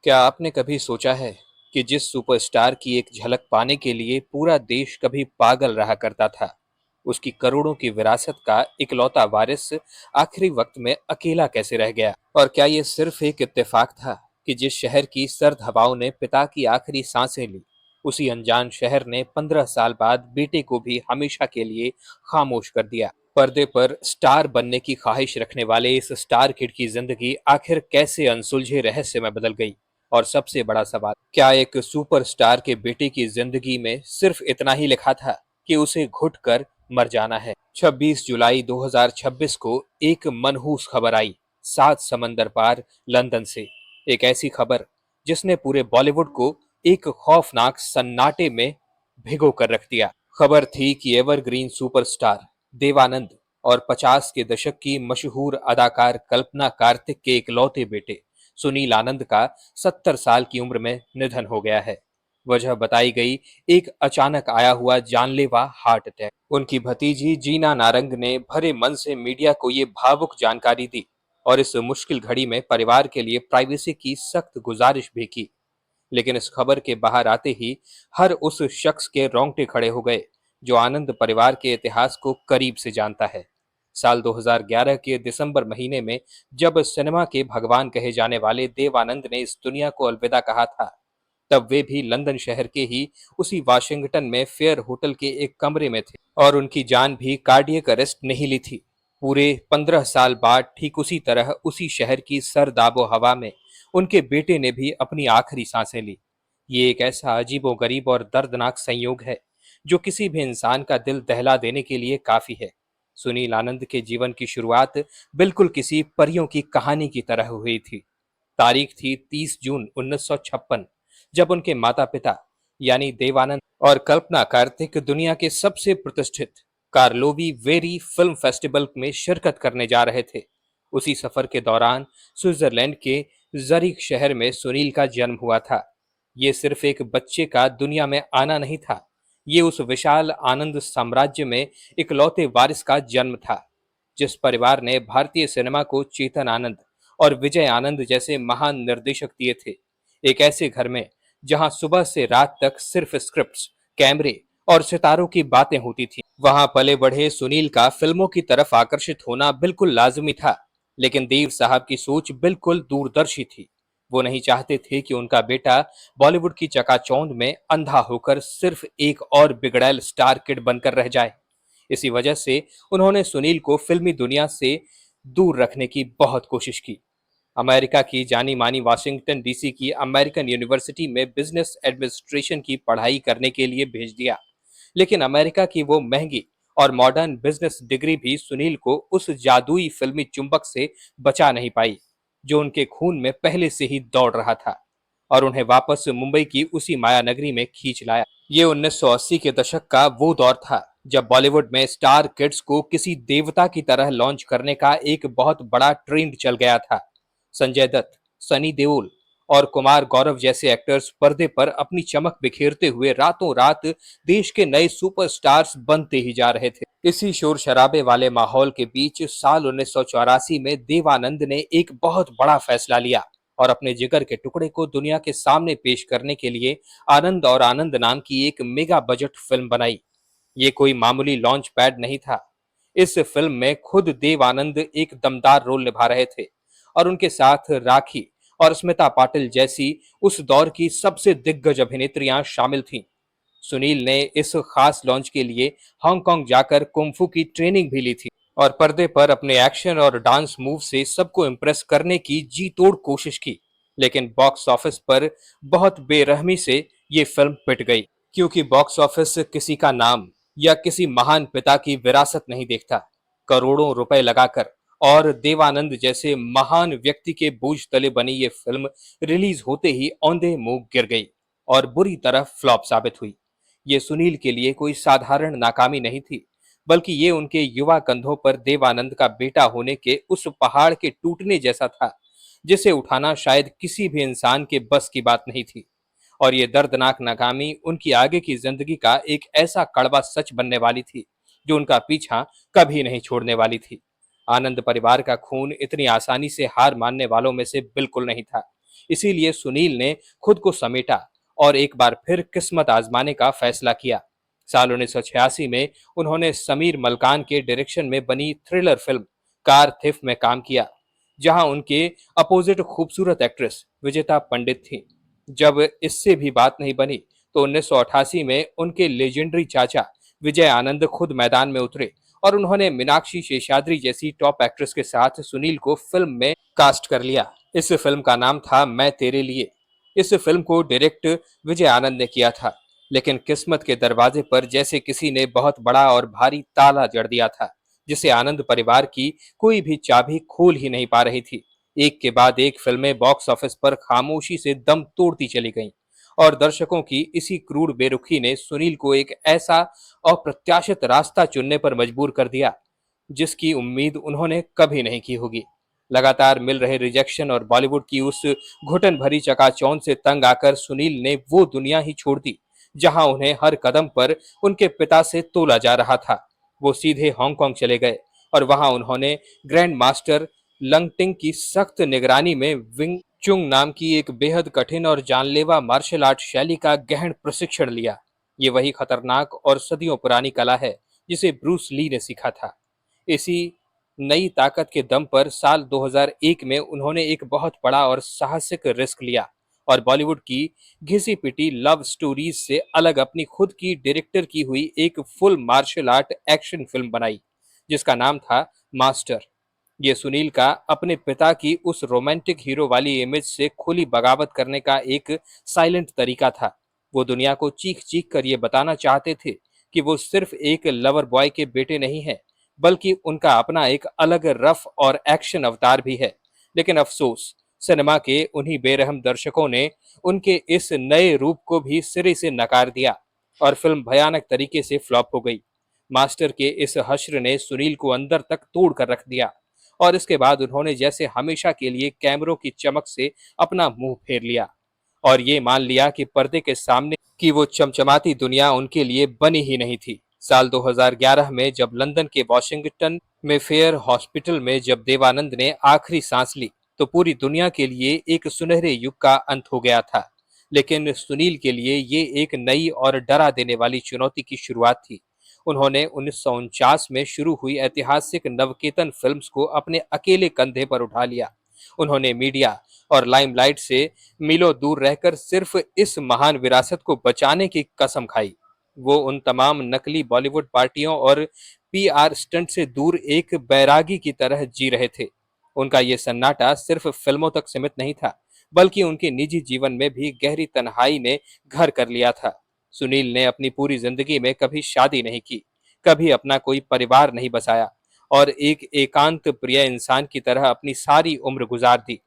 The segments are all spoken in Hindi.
क्या आपने कभी सोचा है कि जिस सुपरस्टार की एक झलक पाने के लिए पूरा देश कभी पागल रहा करता था, उसकी करोड़ों की विरासत का इकलौता वारिस आखिरी वक्त में अकेला कैसे रह गया? और क्या ये सिर्फ एक इत्तेफाक था कि जिस शहर की सर्द हवाओं ने पिता की आखिरी सांसें ली, उसी अनजान शहर ने 15 साल बाद बेटे को भी हमेशा के लिए खामोश कर दिया? पर्दे पर स्टार बनने की ख्वाहिश रखने वाले इस स्टार किड की जिंदगी आखिर कैसे अनसुलझे रहस्य में बदल गई? और सबसे बड़ा सवाल, क्या एक सुपरस्टार के बेटे की जिंदगी में सिर्फ इतना ही लिखा था कि उसे घुट कर मर जाना है? 26 जुलाई 2026 को एक मनहूस खबर आई, 7 समंदर पार लंदन से। एक ऐसी खबर जिसने पूरे बॉलीवुड को एक खौफनाक सन्नाटे में भिगो कर रख दिया। खबर थी कि एवरग्रीन सुपरस्टार देवानंद और 50 के दशक की मशहूर अदाकार कल्पना कार्तिक के इकलौते बेटे सुनील आनंद का 70 साल की उम्र में निधन हो गया है। वजह बताई गई, एक अचानक आया हुआ जानलेवा हार्ट अटैक। उनकी भतीजी जीना नारंग ने भरे मन से मीडिया को ये भावुक जानकारी दी और इस मुश्किल घड़ी में परिवार के लिए प्राइवेसी की सख्त गुजारिश भी की। लेकिन इस खबर के बाहर आते ही हर उस शख्स के रोंगटे खड़े हो गए जो आनंद परिवार के इतिहास को करीब से जानता है। साल 2011 के दिसंबर महीने में जब सिनेमा के भगवान कहे जाने वाले देव आनंद ने इस दुनिया को अलविदा कहा था, तब वे भी लंदन शहर के ही उसी वाशिंगटन में फेयर होटल के एक कमरे में थे और उनकी जान भी कार्डियक अरेस्ट नहीं ली थी। पूरे 15 साल बाद ठीक उसी तरह उसी शहर की सर्द आबो हवा में उनके बेटे ने भी अपनी आखिरी सांसें ली। ये एक ऐसा अजीबोगरीब और दर्दनाक संयोग है जो किसी भी इंसान का दिल दहला देने के लिए काफी है। सुनील आनंद के जीवन की शुरुआत बिल्कुल किसी परियों की कहानी की तरह हुई थी। तारीख थी 30 जून 1956, जब उनके माता पिता यानी देवानंद और कल्पना कार्तिक दुनिया के सबसे प्रतिष्ठित कार्लोवी वेरी फिल्म फेस्टिवल में शिरकत करने जा रहे थे। उसी सफर के दौरान स्विट्जरलैंड के जरीक शहर में सुनील का जन्म हुआ था। ये सिर्फ एक बच्चे का दुनिया में आना नहीं था, ये उस विशाल आनंद साम्राज्य में इकलौते वारिस का जन्म था। जिस परिवार ने भारतीय सिनेमा को चेतन आनंद और विजय आनंद जैसे महान निर्देशक दिए थे, एक ऐसे घर में जहां सुबह से रात तक सिर्फ स्क्रिप्ट्स, कैमरे और सितारों की बातें होती थी, वहां पले बढ़े सुनील का फिल्मों की तरफ आकर्षित होना बिल्कुल लाजमी था। लेकिन देव साहब की सोच बिल्कुल दूरदर्शी थी। वो नहीं चाहते थे कि उनका बेटा बॉलीवुड की चकाचौंध में अंधा होकर सिर्फ एक और बिगड़ैल स्टार किड बनकर रह जाए। इसी वजह से उन्होंने सुनील को फिल्मी दुनिया से दूर रखने की बहुत कोशिश की। अमेरिका की जानी मानी वाशिंगटन डीसी की अमेरिकन यूनिवर्सिटी में बिजनेस एडमिनिस्ट्रेशन की पढ़ाई करने के लिए भेज दिया। लेकिन अमेरिका की वो महंगी और मॉडर्न बिजनेस डिग्री भी सुनील को उस जादुई फिल्मी चुंबक से बचा नहीं पाई जो उनके खून में पहले से ही दौड़ रहा था और उन्हें वापस मुंबई की उसी माया नगरी में खींच लाया। ये 1980 के दशक का वो दौर था जब बॉलीवुड में स्टार किड्स को किसी देवता की तरह लॉन्च करने का एक बहुत बड़ा ट्रेंड चल गया था। संजय दत्त, सनी देओल और कुमार गौरव जैसे एक्टर्स पर्दे पर अपनी चमक बिखेरते हुए रातों रात देश के नए सुपरस्टार्स बनते ही जा रहे थे। इसी शोर शराबे वाले माहौल के बीच साल 1984 में देवानंद ने एक बहुत बड़ा फैसला लिया और अपने जिगर के टुकड़े को दुनिया के सामने पेश करने के लिए आनंद और आनंद नाम की एक मेगा बजट फिल्म बनाई। ये कोई मामूली लॉन्च पैड नहीं था। इस फिल्म में खुद देव आनंद एक दमदार रोल निभा रहे थे और उनके साथ राखी और स्मिता पाटिल जैसी उस दौर की सबसे दिग्गज अभिनेत्रियां शामिल थीं। सुनील ने इस खास लॉन्च के लिए हांगकांग जाकर कुंफू की ट्रेनिंग भी ली थी और पर्दे पर अपने एक्शन और डांस मूव से सबको इम्प्रेस करने की जी तोड़ कोशिश की। लेकिन बॉक्स ऑफिस पर बहुत बेरहमी से ये फिल्म पिट गई, क्योंकि बॉक्स ऑफिस किसी का नाम या किसी महान पिता की विरासत नहीं देखता। करोड़ों रुपए लगाकर और देवानंद जैसे महान व्यक्ति के बोझ तले बनी ये फिल्म रिलीज होते ही औंधे मुंह गिर गई और बुरी तरह फ्लॉप साबित हुई। ये सुनील के लिए कोई साधारण नाकामी नहीं थी, बल्कि ये उनके युवा कंधों पर देवानंद का बेटा होने के उस पहाड़ के टूटने जैसा था जिसे उठाना शायद किसी भी इंसान के बस की बात नहीं थी। और ये दर्दनाक नाकामी उनकी आगे की जिंदगी का एक ऐसा कड़वा सच बनने वाली थी जो उनका पीछा कभी नहीं छोड़ने वाली थी। आनंद परिवार का खून इतनी आसानी से हार मानने वालों में से बिल्कुल नहीं था। इसीलिए सुनील ने खुद को समेटा और एक बार फिर किस्मत आजमाने का फैसला किया। साल 1986 में उन्होंने समीर मलकान के डायरेक्शन में बनी थ्रिलर फिल्म कार थिफ में काम किया, जहां उनके अपोजिट खूबसूरत एक्ट्रेस विजेता पंडित थी। जब इससे भी बात नहीं बनी तो 1988 में उनके लेजेंडरी चाचा विजय आनंद खुद मैदान में उतरे और उन्होंने मीनाक्षी शेषाद्री जैसी टॉप एक्ट्रेस के साथ सुनील को फिल्म में कास्ट कर लिया। इस फिल्म का नाम था मैं तेरे लिए। इस फिल्म को डायरेक्ट विजय आनंद ने किया था, लेकिन किस्मत के दरवाजे पर जैसे किसी ने बहुत बड़ा और भारी ताला जड़ दिया था, जिसे आनंद परिवार की कोई भी चाबी खोल ही नहीं पा रही थी। एक के बाद एक फिल्में बॉक्स ऑफिस पर खामोशी से दम तोड़ती चली गईं और दर्शकों की इसी क्रूर बेरुखी ने सुनील को एक ऐसा अप्रत्याशित रास्ता चुनने पर मजबूर कर दिया जिसकी उम्मीद उन्होंने कभी नहीं की होगी। लगातार मिल रहे रिजेक्शन और बॉलीवुड की उस घुटन भरी चकाचौंध से तंग आकर सुनील ने वो दुनिया ही छोड़ दी जहां उन्हें हर कदम पर उनके पिता से तोला जा रहा था। वो सीधे हांगकांग चले गए और वहां उन्होंने ग्रैंड मास्टर लंगटिंग की सख्त निगरानी में विंग चुंग नाम की एक बेहद कठिन और जानलेवा मार्शल आर्ट शैली का गहन प्रशिक्षण लिया। ये वही खतरनाक और सदियों पुरानी कला है जिसे ब्रूस ली ने सीखा था। इसी नई ताकत के दम पर साल 2001 में उन्होंने एक बहुत बड़ा और साहसिक रिस्क लिया और बॉलीवुड की घिसी पिटी लव स्टोरीज से अलग अपनी खुद की डायरेक्टर की हुई एक full martial art action film बनाई जिसका नाम था मास्टर। ये सुनील का अपने पिता की उस रोमांटिक हीरो वाली इमेज से खुली बगावत करने का एक साइलेंट तरीका था। वो दुनिया को चीख चीख कर ये बताना चाहते थे कि वो सिर्फ एक लवर बॉय के बेटे नहीं हैं, बल्कि उनका अपना एक अलग रफ और एक्शन अवतार भी है। लेकिन अफसोस, सिनेमा के उन्हीं बेरहम दर्शकों ने उनके इस नए रूप को भी सिरे से नकार दिया और फिल्म भयानक तरीके से फ्लॉप हो गई। मास्टर के इस हश्र ने सुनील को अंदर तक तोड़ कर रख दिया और इसके बाद उन्होंने जैसे हमेशा के लिए कैमरों की चमक से अपना मुंह फेर लिया और ये मान लिया कि पर्दे के सामने की वो चमचमाती दुनिया उनके लिए बनी ही नहीं थी। साल 2011 में जब लंदन के वॉशिंगटन में फेयर हॉस्पिटल में जब देवानंद ने आखिरी सांस ली तो पूरी दुनिया के लिए एक सुनहरे युग का अंत हो गया था। लेकिन सुनील के लिए ये एक नई और डरा देने वाली चुनौती की शुरुआत थी। उन्होंने 1949 में शुरू हुई ऐतिहासिक नवकेतन फिल्म्स को अपने अकेले कंधे पर उठा लिया। उन्होंने मीडिया और लाइमलाइट से मीलों दूर रहकर सिर्फ इस महान विरासत को बचाने की कसम खाई। वो उन तमाम नकली बॉलीवुड पार्टियों और पीआर स्टंट से दूर एक बैरागी की तरह जी रहे थे। उनका ये सन्नाटा सिर्फ फिल्मों तक सीमित नहीं था, बल्कि उनके निजी जीवन में भी गहरी तन्हाई ने घर कर लिया था। सुनील ने अपनी पूरी जिंदगी में कभी शादी नहीं की, कभी अपना कोई परिवार नहीं बसाया और एक एकांत प्रिय इंसान की तरह अपनी सारी उम्र गुजार दी।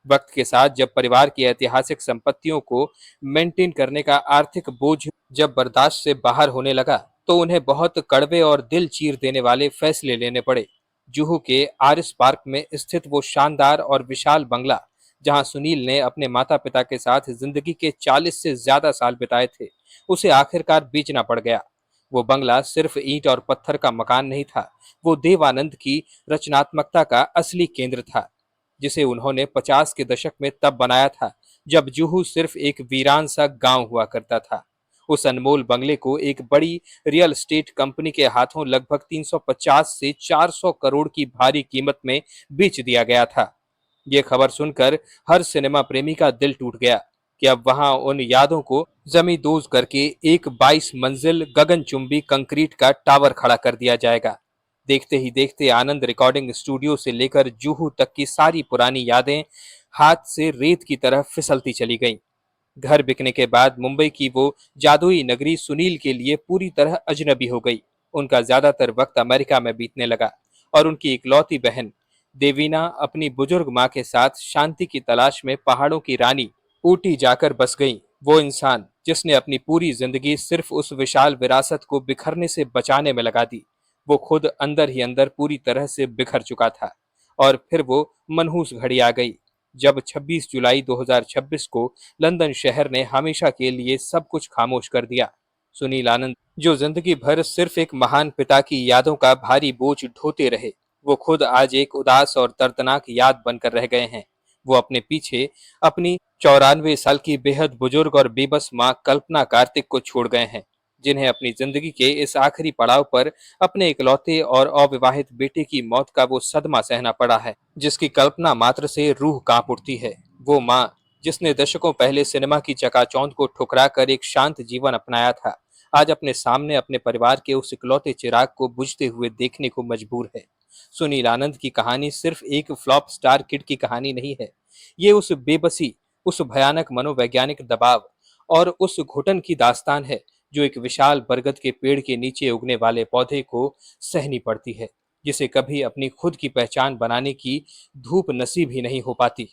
वक्त के साथ जब परिवार की ऐतिहासिक संपत्तियों को मेंटेन करने का आर्थिक बोझ जब बर्दाश्त से बाहर होने लगा, तो उन्हें बहुत कड़वे और दिल चीर देने वाले फैसले लेने पड़े। जुहू के आरिस पार्क में स्थित वो शानदार और विशाल बंगला, जहां सुनील ने अपने माता पिता के साथ जिंदगी के 40 से ज्यादा साल बिताए थे, उसे आखिरकार बेचना पड़ गया। वो बंगला सिर्फ ईंट और पत्थर का मकान नहीं था, वो देवानंद की रचनात्मकता का असली केंद्र था, जिसे उन्होंने 50 के दशक में तब बनाया था जब जुहू सिर्फ एक वीरान सा गांव हुआ करता था। उस अनमोल बंगले को एक बड़ी रियल एस्टेट कंपनी के हाथों लगभग 350 से 400 करोड़ की भारी कीमत में बेच दिया गया था। ये खबर सुनकर हर सिनेमा प्रेमी का दिल टूट गया कि अब वहां उन यादों को जमींदोज करके एक 22 मंजिल गगनचुंबी कंक्रीट का टावर खड़ा कर दिया जाएगा। देखते ही देखते आनंद रिकॉर्डिंग स्टूडियो से लेकर जुहू तक की सारी पुरानी यादें हाथ से रेत की तरह फिसलती चली गईं। घर बिकने के बाद मुंबई की वो जादुई नगरी सुनील के लिए पूरी तरह अजनबी हो गई। उनका ज्यादातर वक्त अमेरिका में बीतने लगा और उनकी इकलौती बहन देवीना अपनी बुजुर्ग माँ के साथ शांति की तलाश में पहाड़ों की रानी ऊटी जाकर बस गई। वो इंसान जिसने अपनी पूरी जिंदगी सिर्फ उस विशाल विरासत को बिखरने से बचाने में लगा दी, वो खुद अंदर ही अंदर पूरी तरह से बिखर चुका था। और फिर वो मनहूस घड़ी आ गई जब 26 जुलाई 2026 को लंदन शहर ने हमेशा के लिए सब कुछ खामोश कर दिया। सुनील आनंद, जो जिंदगी भर सिर्फ एक महान पिता की यादों का भारी बोझ ढोते रहे, वो खुद आज एक उदास और दर्दनाक याद बनकर रह गए हैं। वो अपने पीछे अपनी 94 साल की बेहद बुजुर्ग और बेबस मां कल्पना कार्तिक को छोड़ गए हैं, जिन्हें अपनी जिंदगी के इस आखिरी पड़ाव पर अपने इकलौते और अविवाहित बेटे की मौत का वो सदमा सहना पड़ा है, जिसकी कल्पना मात्र से रूह कांप उठती है। वो मां जिसने दशकों पहले सिनेमा की चकाचौंध को ठुकरा कर एक शांत जीवन अपनाया था, आज अपने सामने अपने परिवार के उस इकलौते चिराग को बुझते हुए देखने को मजबूर है। सुनील आनंद की कहानी सिर्फ एक फ्लॉप स्टार किड की कहानी नहीं है। ये उस बेबसी, उस भयानक मनोवैज्ञानिक दबाव और उस घुटन की दास्तान है जो एक विशाल बरगद के पेड़ के नीचे उगने वाले पौधे को सहनी पड़ती है, जिसे कभी अपनी खुद की पहचान बनाने की धूप नसीब ही नहीं हो पाती।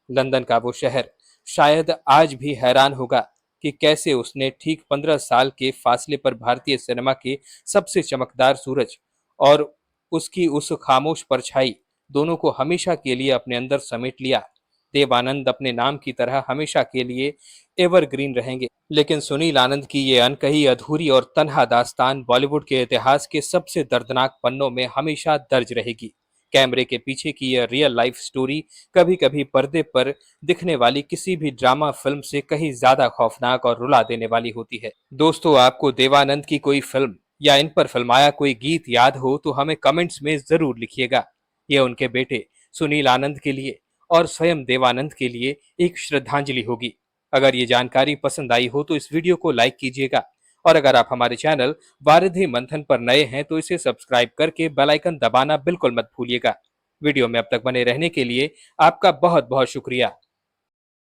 लंदन का वो शहर शायद आज भी हैरान होगा कि कैसे उसने ठीक 15 साल के फासले पर भारतीय सिनेमा के सबसे चमकदार सूरज और उसकी उस खामोश परछाई दोनों को हमेशा के लिए अपने अंदर समेट लिया। देवानंद अपने नाम की तरह हमेशा के लिए एवरग्रीन रहेंगे, लेकिन सुनील आनंद की ये अनकही, अधूरी और तन्हा दास्तान बॉलीवुड के इतिहास के सबसे दर्दनाक पन्नों में हमेशा दर्ज रहेगी। कैमरे के पीछे की यह रियल लाइफ स्टोरी कभी कभी पर्दे पर दिखने वाली किसी भी ड्रामा फिल्म से कहीं ज्यादा खौफनाक और रुला देने वाली होती है। दोस्तों, आपको देवानंद की कोई फिल्म या इन पर फिल्माया कोई गीत याद हो तो हमें कमेंट्स में जरूर लिखिएगा। यह उनके बेटे सुनील आनंद के लिए और स्वयं देवानंद के लिए एक श्रद्धांजलि होगी। अगर ये जानकारी पसंद आई हो तो इस वीडियो को लाइक कीजिएगा, और अगर आप हमारे चैनल वारिधि मंथन पर नए हैं तो इसे सब्सक्राइब करके बेल आइकन दबाना बिल्कुल मत भूलिएगा। वीडियो में अब तक बने रहने के लिए आपका बहुत बहुत शुक्रिया।